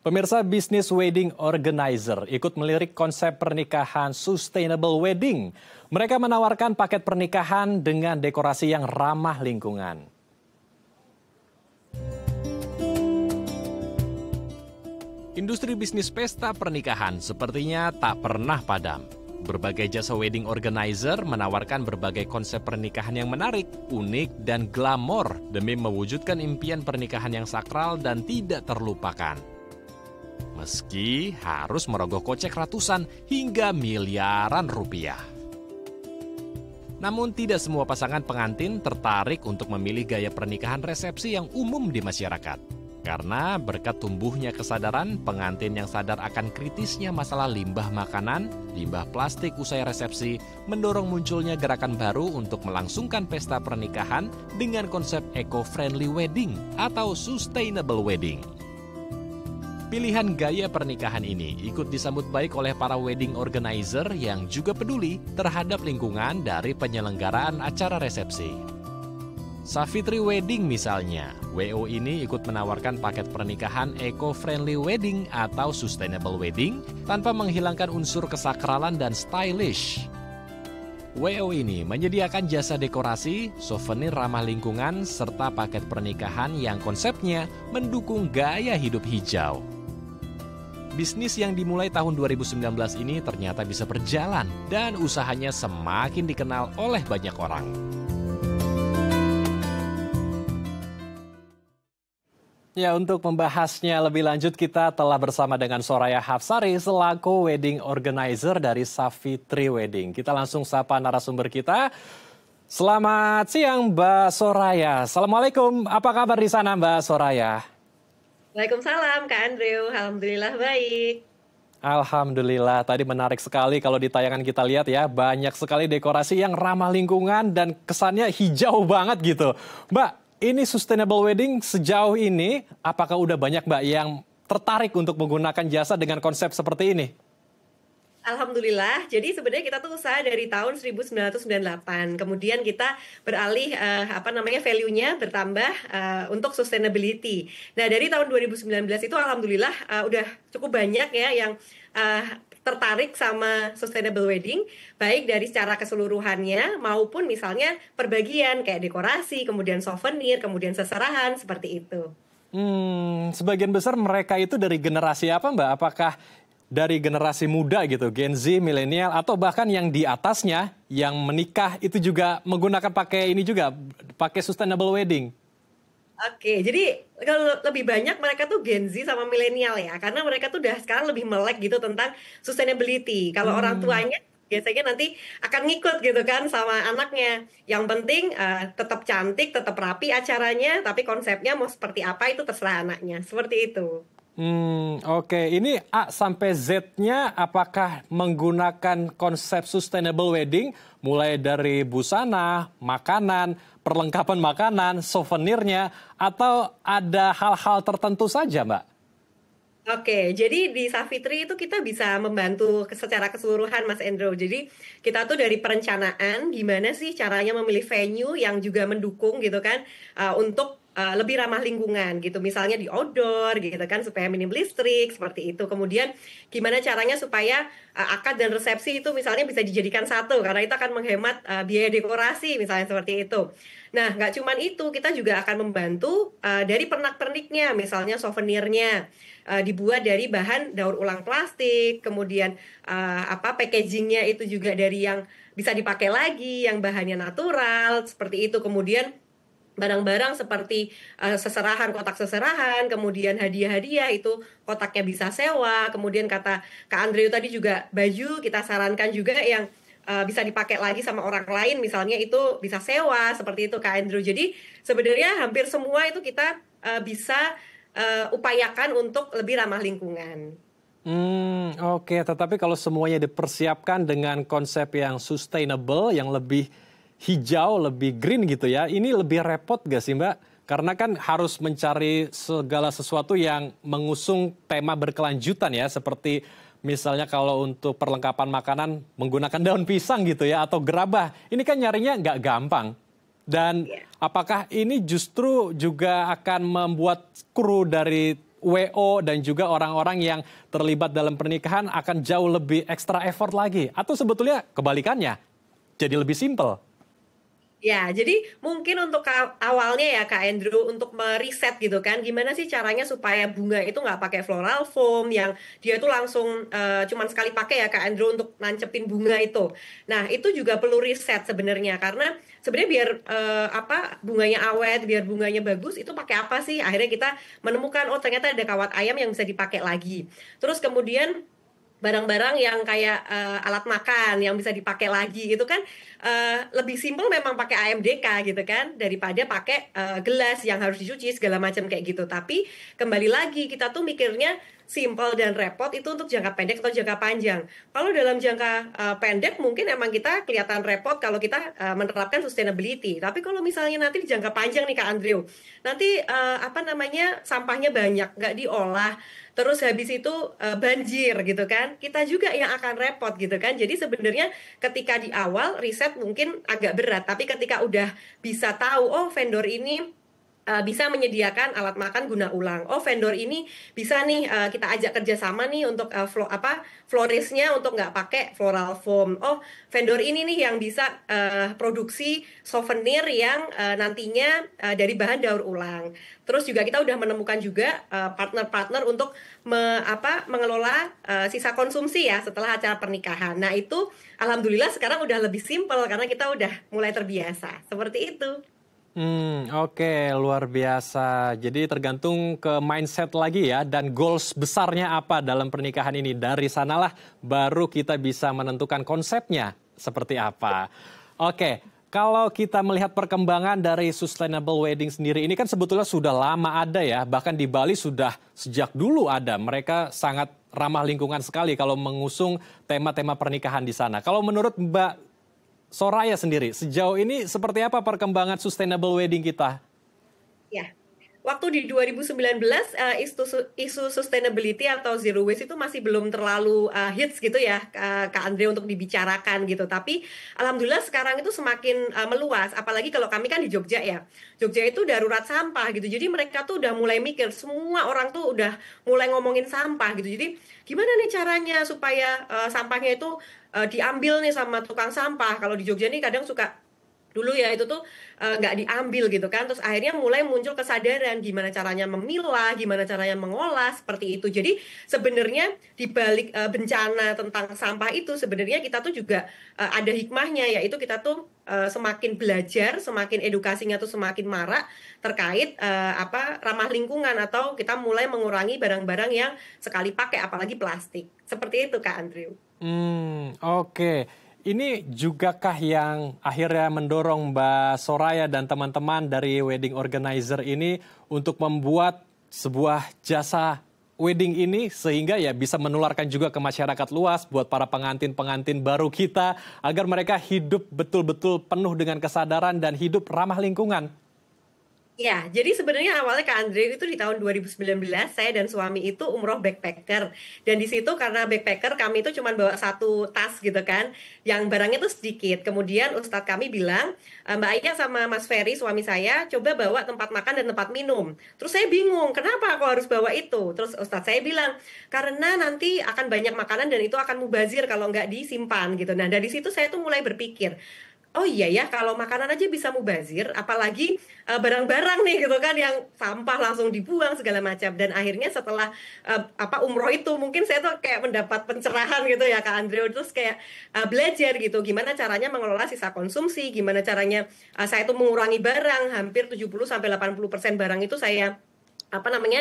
Pemirsa, bisnis wedding organizer ikut melirik konsep pernikahan sustainable wedding. Mereka menawarkan paket pernikahan dengan dekorasi yang ramah lingkungan. Industri bisnis pesta pernikahan sepertinya tak pernah padam. Berbagai jasa wedding organizer menawarkan berbagai konsep pernikahan yang menarik, unik, dan glamor demi mewujudkan impian pernikahan yang sakral dan tidak terlupakan. Meski harus merogoh kocek ratusan hingga miliaran rupiah. Namun tidak semua pasangan pengantin tertarik untuk memilih gaya pernikahan resepsi yang umum di masyarakat. Karena berkat tumbuhnya kesadaran, pengantin yang sadar akan kritisnya masalah limbah makanan, limbah plastik usai resepsi, mendorong munculnya gerakan baru untuk melangsungkan pesta pernikahan dengan konsep eco-friendly wedding atau sustainable wedding. Pilihan gaya pernikahan ini ikut disambut baik oleh para wedding organizer yang juga peduli terhadap lingkungan dari penyelenggaraan acara resepsi. Savitri Wedding misalnya, WO ini ikut menawarkan paket pernikahan eco-friendly wedding atau sustainable wedding tanpa menghilangkan unsur kesakralan dan stylish. WO ini menyediakan jasa dekorasi, souvenir ramah lingkungan, serta paket pernikahan yang konsepnya mendukung gaya hidup hijau. Bisnis yang dimulai tahun 2019 ini ternyata bisa berjalan dan usahanya semakin dikenal oleh banyak orang. Ya, untuk membahasnya lebih lanjut kita telah bersama dengan Soraya Hapsari selaku wedding organizer dari Savitri Wedding. Kita langsung sapa narasumber kita. Selamat siang Mbak Soraya. Assalamualaikum, apa kabar di sana Mbak Soraya? Waalaikumsalam Kak Andrew, alhamdulillah baik. Alhamdulillah, tadi menarik sekali kalau di tayangan kita lihat ya, banyak sekali dekorasi yang ramah lingkungan dan kesannya hijau banget gitu. Mbak, ini sustainable wedding sejauh ini, apakah udah banyak Mbak yang tertarik untuk menggunakan jasa dengan konsep seperti ini? Alhamdulillah, jadi sebenarnya kita tuh usaha dari tahun 1998. Kemudian kita beralih value-nya bertambah untuk sustainability. Nah, dari tahun 2019 itu alhamdulillah udah cukup banyak ya yang tertarik sama sustainable wedding, baik dari secara keseluruhannya maupun misalnya perbagian kayak dekorasi, kemudian souvenir, kemudian seserahan seperti itu. Sebagian besar mereka itu dari generasi apa Mbak? Apakah dari generasi muda gitu, Gen Z, milenial, atau bahkan yang di atasnya yang menikah itu juga menggunakan pakai sustainable wedding? Oke, jadi kalau lebih banyak mereka tuh Gen Z sama milenial ya, karena mereka tuh udah sekarang lebih melek gitu tentang sustainability. Kalau orang tuanya biasanya nanti akan ngikut gitu kan sama anaknya. Yang penting tetap cantik, tetap rapi acaranya, tapi konsepnya mau seperti apa itu terserah anaknya, seperti itu. Oke. Ini A sampai Z-nya apakah menggunakan konsep sustainable wedding mulai dari busana, makanan, perlengkapan makanan, souvenirnya, atau ada hal-hal tertentu saja, Mbak? Oke, jadi di Savitri itu kita bisa membantu secara keseluruhan Mas Endro. Jadi kita tuh dari perencanaan gimana sih caranya memilih venue yang juga mendukung gitu kan untuk lebih ramah lingkungan gitu, misalnya di outdoor gitu kan supaya minim listrik seperti itu. Kemudian gimana caranya supaya akad dan resepsi itu misalnya bisa dijadikan satu karena itu akan menghemat biaya dekorasi misalnya seperti itu. Nah, nggak cuman itu, kita juga akan membantu dari pernak-perniknya, misalnya souvenirnya dibuat dari bahan daur ulang plastik, kemudian packagingnya itu juga dari yang bisa dipakai lagi, yang bahannya natural seperti itu. Kemudian barang-barang seperti seserahan, kotak seserahan, kemudian hadiah-hadiah itu kotaknya bisa sewa. Kemudian kata Kak Andrew tadi juga baju kita sarankan juga yang bisa dipakai lagi sama orang lain, misalnya itu bisa sewa seperti itu Kak Andrew. Jadi sebenarnya hampir semua itu kita bisa upayakan untuk lebih ramah lingkungan. Oke, tetapi kalau semuanya dipersiapkan dengan konsep yang sustainable, yang lebih hijau, lebih green gitu ya, ini lebih repot gak sih Mbak? Karena kan harus mencari segala sesuatu yang mengusung tema berkelanjutan ya, seperti misalnya kalau untuk perlengkapan makanan menggunakan daun pisang gitu ya, atau gerabah. Ini kan nyarinya nggak gampang. Dan apakah ini justru juga akan membuat kru dari WO dan juga orang-orang yang terlibat dalam pernikahan akan jauh lebih ekstra effort lagi? Atau sebetulnya kebalikannya, jadi lebih simpel? Ya, jadi mungkin untuk awalnya ya Kak Andrew untuk meriset gitu kan, gimana sih caranya supaya bunga itu nggak pakai floral foam yang dia tuh langsung cuman sekali pakai ya Kak Andrew untuk nancepin bunga itu. Nah, itu juga perlu riset sebenarnya karena sebenarnya biar bunganya awet, biar bunganya bagus itu pakai apa sih? Akhirnya kita menemukan oh ternyata ada kawat ayam yang bisa dipakai lagi. Terus kemudian barang-barang yang kayak alat makan yang bisa dipakai lagi itu kan lebih simpel memang pakai AMDK gitu kan daripada pakai gelas yang harus dicuci segala macam kayak gitu. Tapi kembali lagi kita tuh mikirnya simple dan repot itu untuk jangka pendek atau jangka panjang. Kalau dalam jangka pendek mungkin emang kita kelihatan repot kalau kita menerapkan sustainability. Tapi kalau misalnya nanti di jangka panjang nih Kak Andrew, nanti sampahnya banyak nggak diolah. Terus habis itu banjir gitu kan, kita juga yang akan repot gitu kan. Jadi sebenarnya ketika di awal riset mungkin agak berat, tapi ketika udah bisa tahu, oh vendor ini bisa menyediakan alat makan guna ulang. Oh vendor ini bisa nih kita ajak kerjasama nih untuk floristnya untuk nggak pakai floral foam. Oh vendor ini nih yang bisa produksi souvenir yang nantinya dari bahan daur ulang. Terus juga kita udah menemukan juga partner-partner untuk mengelola sisa konsumsi ya setelah acara pernikahan. Nah itu alhamdulillah sekarang udah lebih simpel karena kita udah mulai terbiasa. Seperti itu. Oke, luar biasa. Jadi tergantung ke mindset lagi ya, dan goals besarnya apa dalam pernikahan ini. Dari sanalah baru kita bisa menentukan konsepnya seperti apa. Oke, kalau kita melihat perkembangan dari sustainable wedding sendiri, ini kan sebetulnya sudah lama ada ya, bahkan di Bali sudah sejak dulu ada. Mereka sangat ramah lingkungan sekali kalau mengusung tema-tema pernikahan di sana. Kalau menurut Mbak Soraya sendiri, sejauh ini seperti apa perkembangan sustainable wedding kita? Ya, waktu di 2019 isu sustainability atau zero waste itu masih belum terlalu hits gitu ya Kak Andre untuk dibicarakan gitu. Tapi alhamdulillah sekarang itu semakin meluas. Apalagi kalau kami kan di Jogja ya. Jogja itu darurat sampah gitu. Jadi mereka tuh udah mulai mikir, semua orang tuh udah mulai ngomongin sampah gitu. Jadi gimana nih caranya supaya sampahnya itu diambil nih sama tukang sampah. Kalau di Jogja nih kadang suka dulu ya itu tuh nggak diambil gitu kan. Terus akhirnya mulai muncul kesadaran gimana caranya memilah, gimana caranya mengolah seperti itu. Jadi sebenarnya di balik bencana tentang sampah itu sebenarnya kita tuh juga ada hikmahnya, yaitu kita tuh semakin belajar, semakin edukasinya tuh semakin marak terkait ramah lingkungan, atau kita mulai mengurangi barang-barang yang sekali pakai apalagi plastik. Seperti itu Kak Andrew. Oke. Ini jugakah yang akhirnya mendorong Mbak Soraya dan teman-teman dari wedding organizer ini untuk membuat sebuah jasa wedding ini sehingga ya bisa menularkan juga ke masyarakat luas buat para pengantin-pengantin baru kita agar mereka hidup betul-betul penuh dengan kesadaran dan hidup ramah lingkungan? Ya, jadi sebenarnya awalnya Kak Andre itu di tahun 2019 saya dan suami itu umroh backpacker, dan di situ karena backpacker kami itu cuma bawa satu tas gitu kan, yang barangnya tuh sedikit. Kemudian Ustadz kami bilang, Mbak Aya sama Mas Ferry suami saya coba bawa tempat makan dan tempat minum. Terus saya bingung kenapa aku harus bawa itu. Terus Ustadz saya bilang karena nanti akan banyak makanan dan itu akan mubazir kalau nggak disimpan gitu. Nah dari situ saya tuh mulai berpikir, oh iya ya, kalau makanan aja bisa mubazir, apalagi barang-barang nih gitu kan yang sampah langsung dibuang segala macam. Dan akhirnya setelah umroh itu mungkin saya tuh kayak mendapat pencerahan gitu ya Kak Andrew, terus kayak belajar gitu gimana caranya mengelola sisa konsumsi, gimana caranya saya tuh mengurangi barang, hampir 70-80% barang itu saya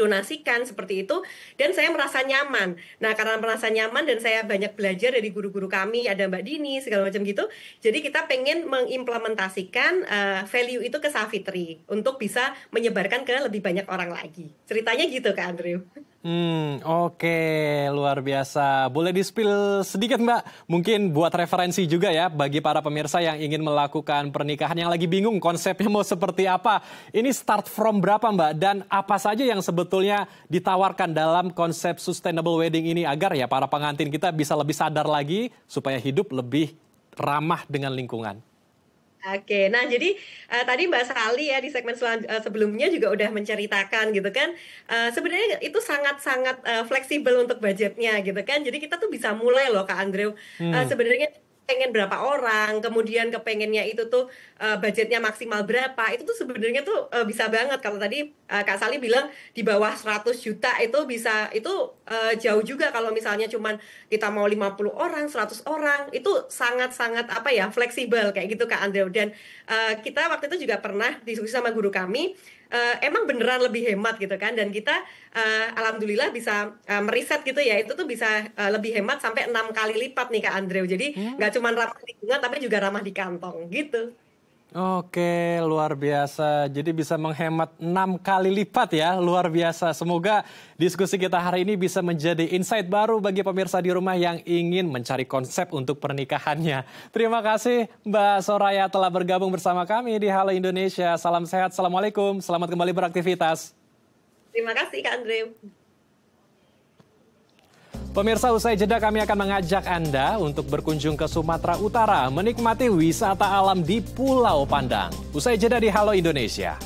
donasikan seperti itu, dan saya merasa nyaman. Nah karena merasa nyaman dan saya banyak belajar dari guru-guru kami, ada Mbak Dini segala macam gitu, jadi kita pengen mengimplementasikan value itu ke Savitri untuk bisa menyebarkan ke lebih banyak orang lagi. Ceritanya gitu Kak Andrew. Oke, luar biasa. Boleh di-spill sedikit Mbak? Mungkin buat referensi juga ya bagi para pemirsa yang ingin melakukan pernikahan yang lagi bingung konsepnya mau seperti apa. Ini start from berapa Mbak? Dan apa saja yang sebetulnya ditawarkan dalam konsep sustainable wedding ini agar ya para pengantin kita bisa lebih sadar lagi supaya hidup lebih ramah dengan lingkungan? Oke, nah jadi tadi Mbak Sali ya di segmen sebelumnya juga udah menceritakan gitu kan, sebenarnya itu sangat-sangat fleksibel untuk budgetnya gitu kan. Jadi kita tuh bisa mulai loh Kak Andrew, sebenarnya pengen berapa orang, kemudian kepengennya itu tuh budgetnya maksimal berapa, itu tuh sebenarnya tuh bisa banget. Kalau tadi Kak Sali bilang di bawah 100 juta itu bisa, itu jauh juga kalau misalnya cuman kita mau 50 orang, 100 orang, itu sangat-sangat apa ya, fleksibel kayak gitu Kak Andrew. Dan kita waktu itu juga pernah diskusi sama guru kami, emang beneran lebih hemat gitu kan, dan kita alhamdulillah bisa meriset gitu ya, itu tuh bisa lebih hemat sampai 6 kali lipat nih Kak Andrew. Jadi nggak cuma ramah lingkungan tapi juga ramah di kantong gitu. Oke, luar biasa. Jadi bisa menghemat 6 kali lipat ya, luar biasa. Semoga diskusi kita hari ini bisa menjadi insight baru bagi pemirsa di rumah yang ingin mencari konsep untuk pernikahannya. Terima kasih Mbak Soraya telah bergabung bersama kami di Halo Indonesia. Salam sehat, Assalamualaikum, selamat kembali beraktivitas. Terima kasih Kak Andrew. Pemirsa, usai jeda kami akan mengajak Anda untuk berkunjung ke Sumatera Utara, menikmati wisata alam di Pulau Pandang. Usai jeda di Halo Indonesia.